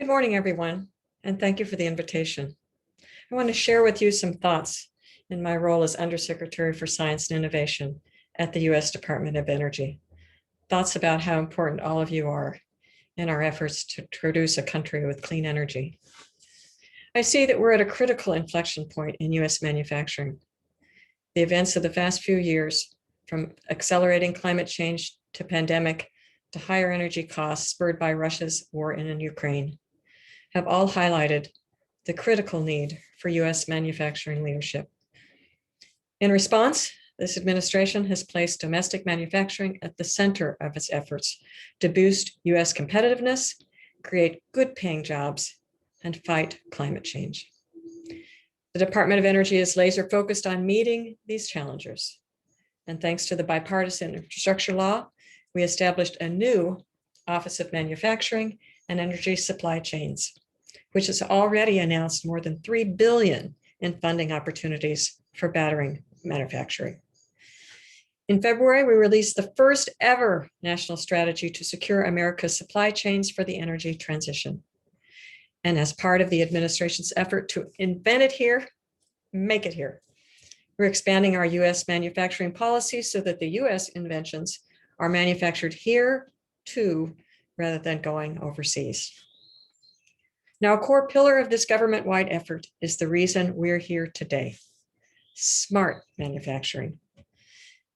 Good morning, everyone, and thank you for the invitation. I want to share with you some thoughts in my role as Undersecretary for Science and Innovation at the U.S. Department of Energy. Thoughts about how important all of you are in our efforts to produce a country with clean energy. I see that we're at a critical inflection point in U.S. manufacturing. The events of the past few years, from accelerating climate change to pandemic to higher energy costs spurred by Russia's war in Ukraine, have all highlighted the critical need for U.S. manufacturing leadership. In response, this administration has placed domestic manufacturing at the center of its efforts to boost U.S. competitiveness, create good-paying jobs, and fight climate change. The Department of Energy is laser-focused on meeting these challenges. And thanks to the bipartisan infrastructure law, we established a new Office of Manufacturing and Energy Supply Chains, which has already announced more than $3 billion in funding opportunities for battery manufacturing. In February, we released the first ever national strategy to secure America's supply chains for the energy transition. And as part of the administration's effort to invent it here, make it here, we're expanding our U.S. manufacturing policy so that the U.S. inventions are manufactured here too, rather than going overseas. Now, a core pillar of this government-wide effort is the reason we're here today: smart manufacturing.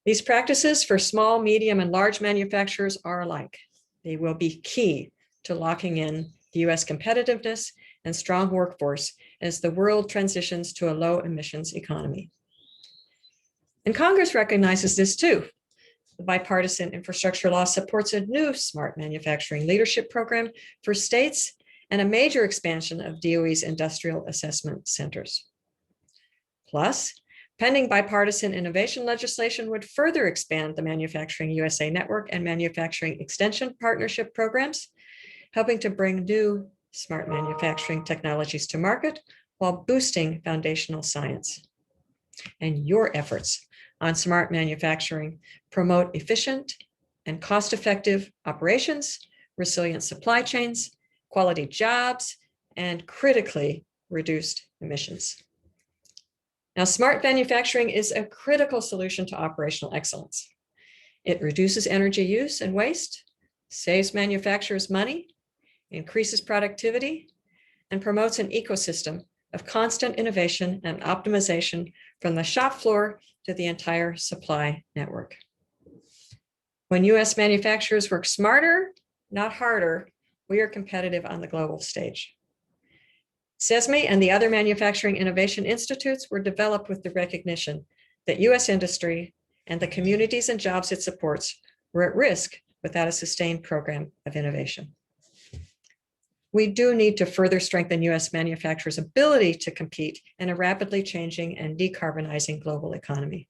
These practices for small, medium, and large manufacturers are alike. They will be key to locking in the U.S. competitiveness and strong workforce as the world transitions to a low-emissions economy. And Congress recognizes this too. The bipartisan infrastructure law supports a new smart manufacturing leadership program for states and a major expansion of DOE's industrial assessment centers. Plus, pending bipartisan innovation legislation would further expand the Manufacturing USA Network and Manufacturing Extension Partnership programs, helping to bring new smart manufacturing technologies to market while boosting foundational science. And your efforts on smart manufacturing promote efficient and cost-effective operations, resilient supply chains, quality jobs, and critically reduced emissions. Now, smart manufacturing is a critical solution to operational excellence. It reduces energy use and waste, saves manufacturers money, increases productivity, and promotes an ecosystem of constant innovation and optimization from the shop floor to the entire supply network. When U.S. manufacturers work smarter, not harder, we are competitive on the global stage. CESMII and the other manufacturing innovation institutes were developed with the recognition that U.S. industry and the communities and jobs it supports were at risk without a sustained program of innovation. We do need to further strengthen U.S. manufacturers' ability to compete in a rapidly changing and decarbonizing global economy.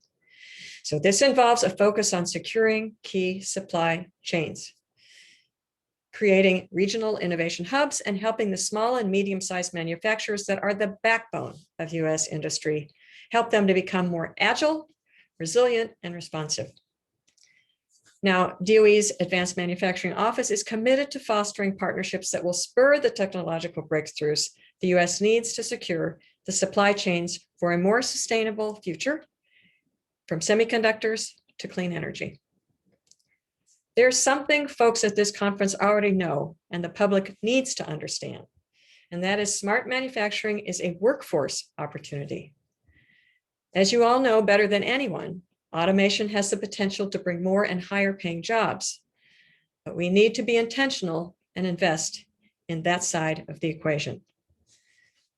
So this involves a focus on securing key supply chains, creating regional innovation hubs, and helping the small and medium-sized manufacturers that are the backbone of U.S. industry, help them to become more agile, resilient, and responsive. Now, DOE's Advanced Manufacturing Office is committed to fostering partnerships that will spur the technological breakthroughs the U.S. needs to secure the supply chains for a more sustainable future, from semiconductors to clean energy. There's something folks at this conference already know and the public needs to understand, and that is smart manufacturing is a workforce opportunity. As you all know better than anyone, automation has the potential to bring more and higher paying jobs, but we need to be intentional and invest in that side of the equation.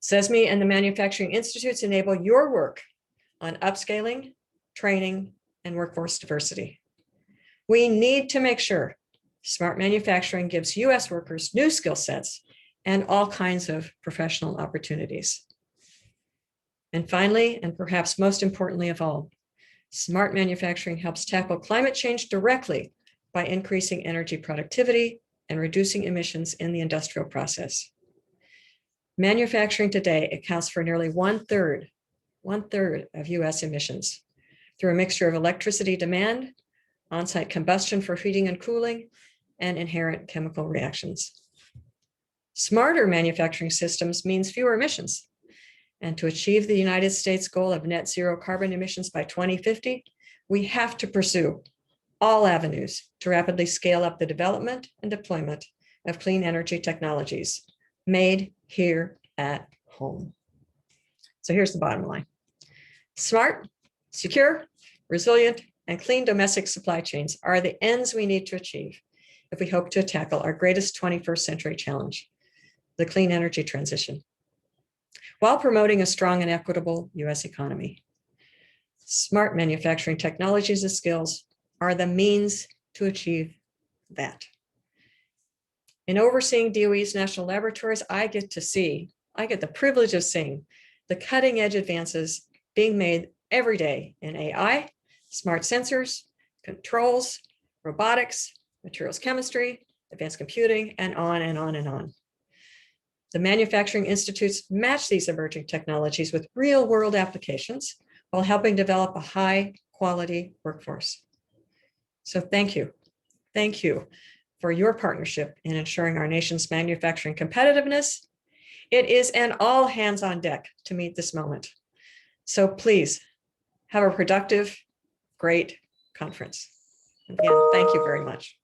CESMII and the manufacturing institutes enable your work on upscaling, training, and workforce diversity. We need to make sure smart manufacturing gives U.S. workers new skill sets and all kinds of professional opportunities. And finally, and perhaps most importantly of all, smart manufacturing helps tackle climate change directly by increasing energy productivity and reducing emissions in the industrial process. Manufacturing today accounts for nearly one-third of U.S. emissions through a mixture of electricity demand, on-site combustion for heating and cooling, and inherent chemical reactions. Smarter manufacturing systems means fewer emissions. And to achieve the United States goal of net zero carbon emissions by 2050, we have to pursue all avenues to rapidly scale up the development and deployment of clean energy technologies made here at home. So here's the bottom line. Smart, secure, resilient, and clean domestic supply chains are the ends we need to achieve if we hope to tackle our greatest 21st century challenge, the clean energy transition, while promoting a strong and equitable U.S. economy. Smart manufacturing technologies and skills are the means to achieve that. In overseeing DOE's national laboratories, I get the privilege of seeing the cutting edge advances being made every day in AI, smart sensors, controls, robotics, materials chemistry, advanced computing, and on and on and on. The manufacturing institutes match these emerging technologies with real world applications while helping develop a high quality workforce. So thank you for your partnership in ensuring our nation's manufacturing competitiveness. It is an all hands on deck to meet this moment. So please have a productive, great conference. Again, thank you very much.